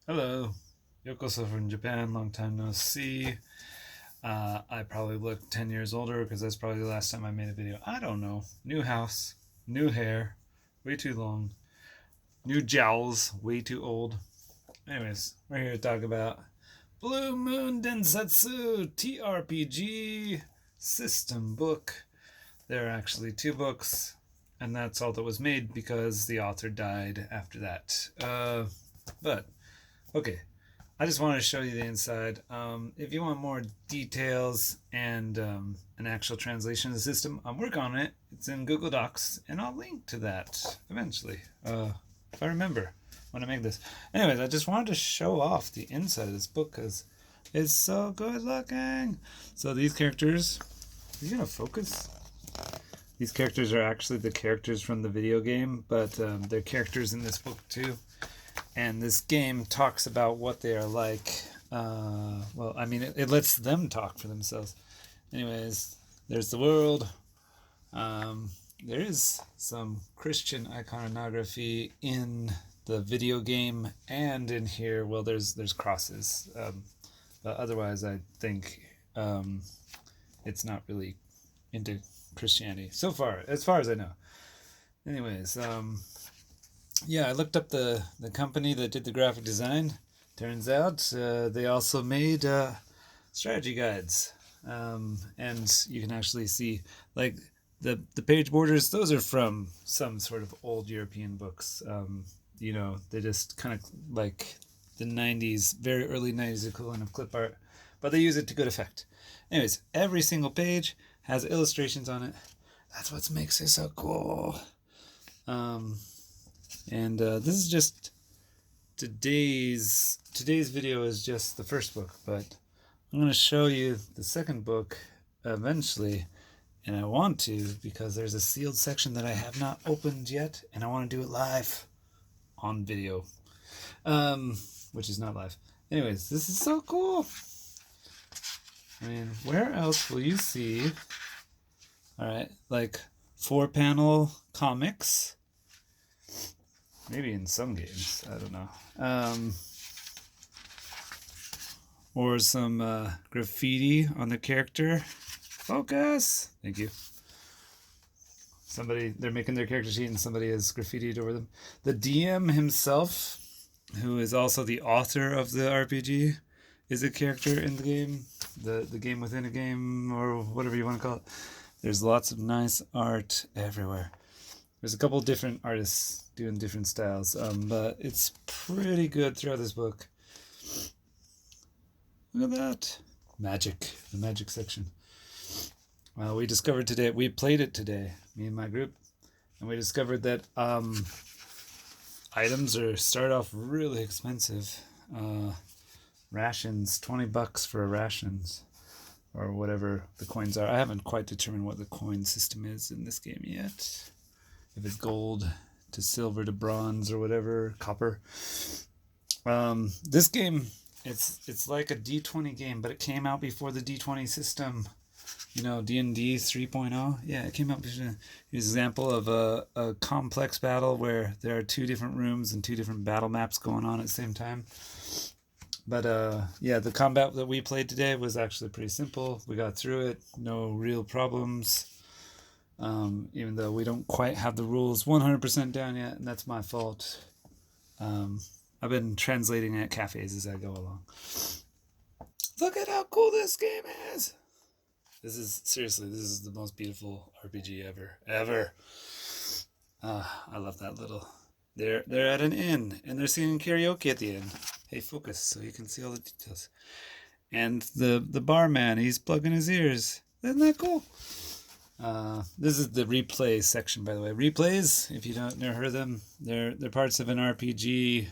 Hello, Yokoso from Japan. Long time no see. I probably look 10 years older because that's probably the last time I made a video. I don't know. New house, new hair, way too long. New jowls, way too old. Anyways, we're here to talk about Blue Moon Densetsu TRPG system book. There are actually two books, and that's all that was made because the author died after that. But okay, I just wanted to show you the inside. If you want more details and an actual translation of the system, I'm working on it. It's in Google Docs, and I'll link to that eventually, if I remember when I make this. Anyways, I just wanted to show off the inside of this book because it's so good looking. So these characters, are you gonna focus? These characters are actually the characters from the video game, but they're characters in this book too. And this game talks about what they are like. Well, I mean, it lets them talk for themselves. Anyways, there's the world. There is some Christian iconography in the video game and in here. Well, there's crosses, but otherwise, I think it's not really into Christianity so far, as far as I know. Anyways, yeah, I looked up the company that did the graphic design. Turns out they also made strategy guides, and you can actually see like the page borders. Those are from some sort of old European books. They just kind of like the '90s, very early '90s equivalent of clip art, but they use it to good effect. Anyways, every single page has illustrations on it. That's what makes it so cool. And this is just today's video is just the first book, but I'm going to show you the second book eventually, and I want to because there's a sealed section that I have not opened yet, and I want to do it live on video, which is not live. Anyways, this is so cool. I mean, where else will you see, all right, like 4-panel comics? Maybe in some games, I don't know. Or some graffiti on the character. Focus! Thank you. They're making their character sheet and somebody has graffitied over them. The DM himself, who is also the author of the RPG, is a character in the game. The game within a game, or whatever you want to call it. There's lots of nice art everywhere. There's a couple different artists doing different styles, but it's pretty good throughout this book. Look at that. The magic section. Well, we played it today, me and my group, and we discovered that items start off really expensive. Rations, $20 for rations, or whatever the coins are. I haven't quite determined what the coin system is in this game yet. If it's gold to silver to bronze or whatever, copper. This game, it's like a D20 game, but it came out before the D20 system. D&D 3.0. Yeah, it came out before. An example of a complex battle where there are two different rooms and two different battle maps going on at the same time. But yeah, the combat that we played today was actually pretty simple. We got through it, no real problems. Even though we don't quite have the rules 100% down yet, and that's my fault. I've been translating at cafes as I go along. Look at how cool this game is! This is the most beautiful RPG ever. I love that little. They're at an inn and they're singing karaoke at the end. Hey, focus so you can see all the details. And the barman, he's plugging his ears. Isn't that cool? This is the replay section, by the way. Replays, if you don't never heard of them, they're parts of an RPG.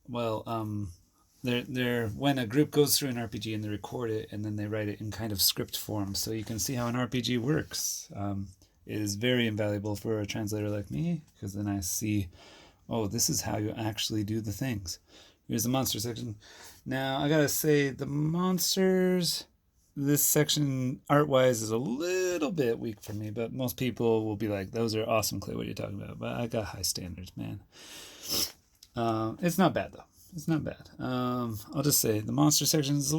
Well, they're when a group goes through an RPG and they record it and then they write it in kind of script form, so you can see how an RPG works. It is very invaluable for a translator like me because then I see, oh, this is how you actually do the things. Here's the monster section. Now I gotta say the monsters. This section art-wise is a little bit weak for me, but most people will be like, those are awesome, Clay, what are you talking about? But I got high standards, man. It's not bad, though. It's not bad. I'll just say the monster section is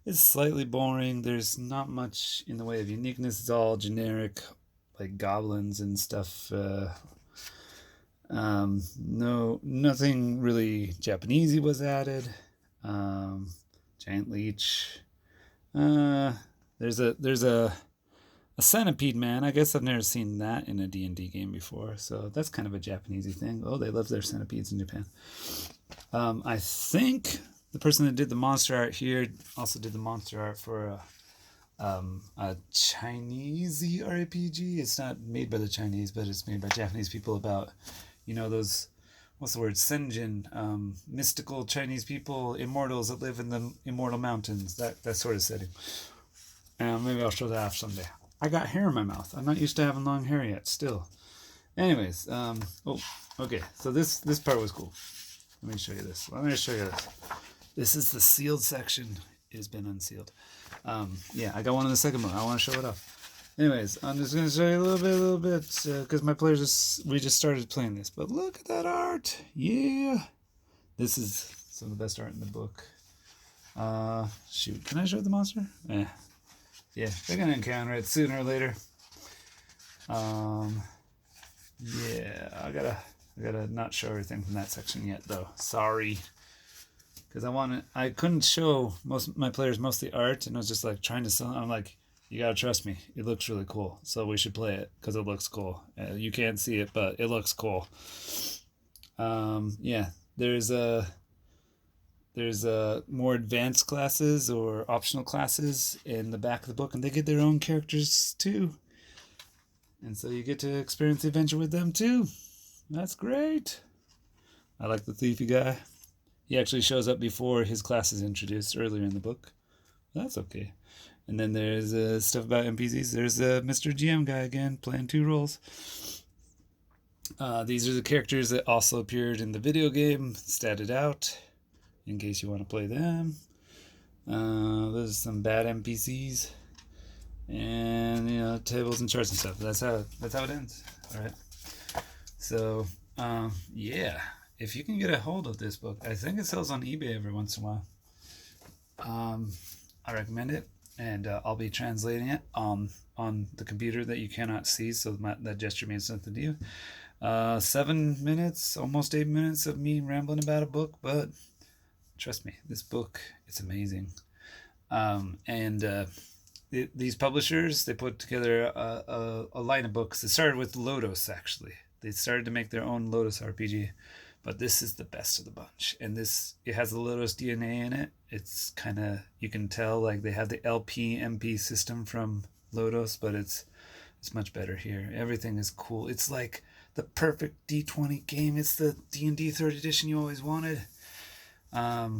it's slightly boring. There's not much in the way of uniqueness. It's all generic, like goblins and stuff. No, nothing really Japanesey was added. Giant leech. There's a centipede man. I guess I've never seen that in a D&D game before, so that's kind of a Japanesey thing. Oh, they love their centipedes in Japan. I think the person that did the monster art here also did the monster art for a Chinese RPG. It's not made by the Chinese, but it's made by Japanese people about, those, what's the word, Senjin, mystical Chinese people, immortals that live in the immortal mountains, that sort of setting. Maybe I'll show that off someday. I got hair in my mouth. I'm not used to having long hair yet, still. Anyways, okay, so this part was cool. Let me show you this. This is the sealed section. It has been unsealed. Yeah, I got one in the second book. I want to show it off. Anyways, I'm just going to show you a little bit, because my players, we just started playing this. But look at that art. Yeah. This is some of the best art in the book. Shoot, can I show the monster? Yeah, they're going to encounter it sooner or later. Yeah, I gotta not show everything from that section yet, though. Sorry. Because I couldn't show my players mostly art, and I was just like trying to sell it. I'm like, you gotta trust me. It looks really cool, so we should play it because it looks cool. You can't see it, but it looks cool. Yeah, there's more advanced classes or optional classes in the back of the book, and they get their own characters too. And so you get to experience the adventure with them too. That's great. I like the thiefy guy. He actually shows up before his class is introduced earlier in the book. That's okay. And then there's stuff about NPCs. There's Mr. GM guy again, playing 2 roles. These are the characters that also appeared in the video game, statted out, in case you want to play them. There's some bad NPCs. And, tables and charts and stuff. That's how it ends. All right. So, yeah. If you can get a hold of this book, I think it sells on eBay every once in a while. I recommend it, and I'll be translating it on the computer that you cannot see, so that gesture means nothing to you. 7 minutes, almost 8 minutes of me rambling about a book, but trust me, this book, it's amazing. These publishers, they put together a line of books. It started with Lotus, actually. They started to make their own Lotus RPG. But this is the best of the bunch. And it has the Lotus DNA in it. It's kind of, you can tell, like they have the LP-MP system from Lotus, but it's much better here. Everything is cool. It's like the perfect D20 game. It's the D&D 3rd edition you always wanted. Yeah,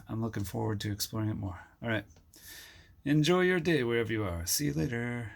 I'm looking forward to exploring it more. All right. Enjoy your day wherever you are. See you later.